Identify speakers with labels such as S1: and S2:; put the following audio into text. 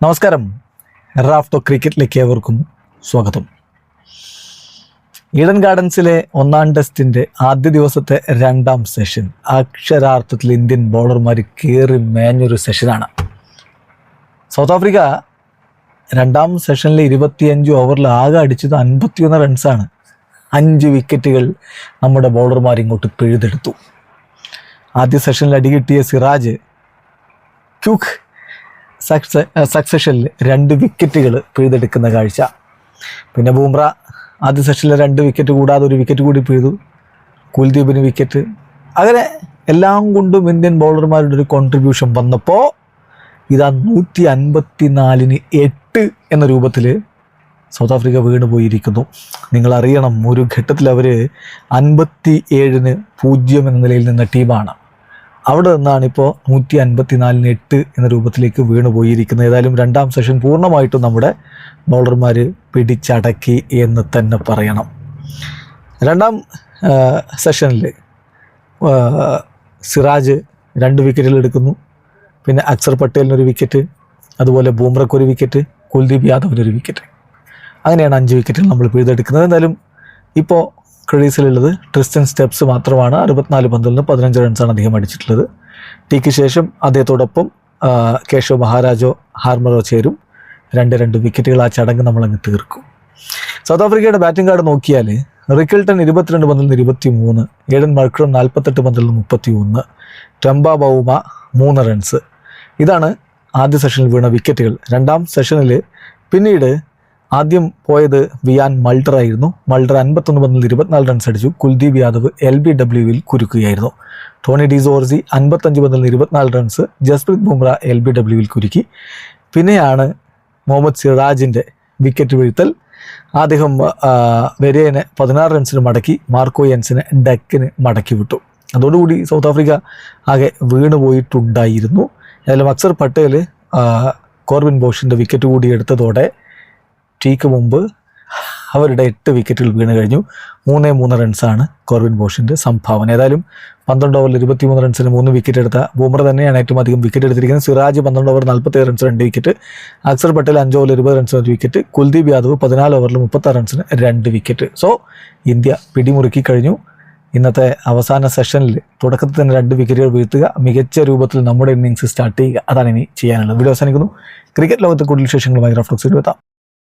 S1: നമസ്കാരം. റാഫ്റ്റോ ക്രിക്കറ്റിലേക്ക് ഏവർക്കും സ്വാഗതം. ഈഡൻ ഗാർഡൻസിലെ ഒന്നാം ടെസ്റ്റിൻ്റെ ആദ്യ ദിവസത്തെ രണ്ടാം സെഷൻ അക്ഷരാർത്ഥത്തിൽ ഇന്ത്യൻ ബൗളർമാർ കയറി മേഞ്ഞൊരു സെഷനാണ്. സൗത്ത് ആഫ്രിക്ക രണ്ടാം സെഷനിലെ 25 ഓവറിൽ ആകെ അടിച്ചത് 51 റൺസാണ്. 5 വിക്കറ്റുകൾ നമ്മുടെ ബൗളർമാർ ഇങ്ങോട്ട് പിഴുതെടുത്തു. ആദ്യ സെഷനിൽ അടികിട്ടിയ സിറാജ് ക്യൂക്ക് സക്സഷനിൽ 2 വിക്കറ്റുകൾ പിഴുതെടുക്കുന്ന കാഴ്ച. പിന്നെ ബൂംറ ആദ്യ സെഷനിലെ 2 വിക്കറ്റ് കൂടാതെ 1 വിക്കറ്റ് കൂടി പിഴുതു. കുൽദീപിന് വിക്കറ്റ്. അങ്ങനെ എല്ലാം കൊണ്ടും ഇന്ത്യൻ ബൗളർമാരുടെ ഒരു കോൺട്രിബ്യൂഷൻ വന്നപ്പോൾ ഇതാ 154-ന് 8 എന്ന രൂപത്തിൽ സൗത്ത് ആഫ്രിക്ക വീണ് പോയിരിക്കുന്നു. നിങ്ങളറിയണം, ഒരു ഘട്ടത്തിൽ അവർ 57-0 എന്ന നിലയിൽ നിന്ന ടീമാണ്. അവിടെ നിന്നാണ് ഇപ്പോൾ 154-ന് 8 എന്ന രൂപത്തിലേക്ക് വീണ് പോയിരിക്കുന്നത്. ഏതായാലും രണ്ടാം സെഷൻ പൂർണ്ണമായിട്ടും നമ്മുടെ ബൗളർമാർ പിടിച്ചടക്കി എന്ന് തന്നെ പറയണം. രണ്ടാം സെഷനിൽ സിറാജ് 2 വിക്കറ്റുകൾ എടുക്കുന്നു. പിന്നെ അക്സർ പട്ടേലിനൊരു വിക്കറ്റ്, അതുപോലെ ബൂംറയ്ക്കൊരു വിക്കറ്റ്, കുൽദീപ് യാദവിനൊരു വിക്കറ്റ്. അങ്ങനെയാണ് 5 വിക്കറ്റുകൾ നമ്മൾ പിഴുതെടുക്കുന്നത്. എന്തായാലും ഇപ്പോൾ ക്രീസിലുള്ളത് ട്രിസ്റ്റൻ സ്റ്റെപ്സ് മാത്രമാണ്. 64 പന്തിൽ നിന്ന് 15 റൺസാണ് അദ്ദേഹം അടിച്ചിട്ടുള്ളത്. ടീക്ക് ശേഷം അദ്ദേഹത്തോടൊപ്പം കേശവ് മഹാരാജോ ഹാർമറോ ചേരും. 2 വിക്കറ്റുകൾ. ആ ചടങ്ങ് നമ്മളങ്ങ് തീർക്കും. സൗത്ത് ആഫ്രിക്കയുടെ ബാറ്റിംഗ് കാർഡ് നോക്കിയാൽ റിക്കിൾട്ടൺ 22 പന്തിൽ നിന്ന് 23, ഏഡൻ മർക്രം 48 പന്തിൽ നിന്ന് 31, ടെമ്പ ബൗമ 3 റൺസ്. ഇതാണ് ആദ്യ സെഷനിൽ വീണ വിക്കറ്റുകൾ. രണ്ടാം സെഷനിൽ പിന്നീട് ആദ്യം പോയത് വിയാൻ മൾട്ടർ ആയിരുന്നു. മൾട്ടർ 51 പന്തിൽ 24 റൺസ് അടിച്ചു. കുൽദീപ് യാദവ് LBWയിൽ കുരുക്കുകയായിരുന്നു. ടോണി ഡിസോർസി 55 പന്തിൽ 24 റൺസ്. ജസ്പ്രീത് ബുംറ LBWയിൽ കുരുക്കി. പിന്നെയാണ് മുഹമ്മദ് സിറാജിൻ്റെ വിക്കറ്റ് വീഴ്ത്തൽ. അദ്ദേഹം വെരേനെ 16 റൺസിന് മടക്കി. മാർക്കോ യെൻസിനെ ഡക്കിന് മടക്കി വിട്ടു. അതോടുകൂടി സൗത്ത് ആഫ്രിക്ക ആകെ വീണ് പോയിട്ടുണ്ടായിരുന്നു. ഏതായാലും അക്സർ പട്ടേൽ കോർബിൻ ബോഷിൻ്റെ വിക്കറ്റ് കൂടി എടുത്തതോടെ ടീക്ക് മുമ്പ് അവരുടെ 8 വിക്കറ്റുകൾ വീണ് കഴിഞ്ഞു. 3 റൺസാണ് കോർബിൻ ബോഷിൻ്റെ സംഭാവന. ഏതായാലും 12 ഓവറിൽ 23 റൺസിന് 3 വിക്കറ്റ് എടുത്ത ബൂംറ തന്നെയാണ് ഏറ്റവും അധികം വിക്കറ്റ് എടുത്തിരിക്കുന്നത്. Siraj 12 over 47 runs 2 wicket. Axar Patel 5 ഓവറിൽ 20 റൺസ് 1 വിക്കറ്റ്. കുൽദീപ് യാദവ് 14 ഓവറിൽ 36 റൺസിന് 2 വിക്കറ്റ്. സോ ഇന്ത്യ പിടിമുറുക്കി കഴിഞ്ഞു. ഇന്നത്തെ അവസാന സെഷനിൽ തുടക്കത്തിൽ തന്നെ 2 വിക്കറ്റുകൾ വീഴ്ത്തുക, മികച്ച രൂപത്തിൽ നമ്മുടെ ഇന്നിങ്സ് സ്റ്റാർട്ട് ചെയ്യുക, അതാണ് ഇനി ചെയ്യാനുള്ളത്. വീഡിയോ അവസാനിക്കുന്നു. ക്രിക്കറ്റ് ലോകത്തെ കൂടുതൽ വിശേഷങ്ങളുമായി റാഫ്റ്റോ എത്താം.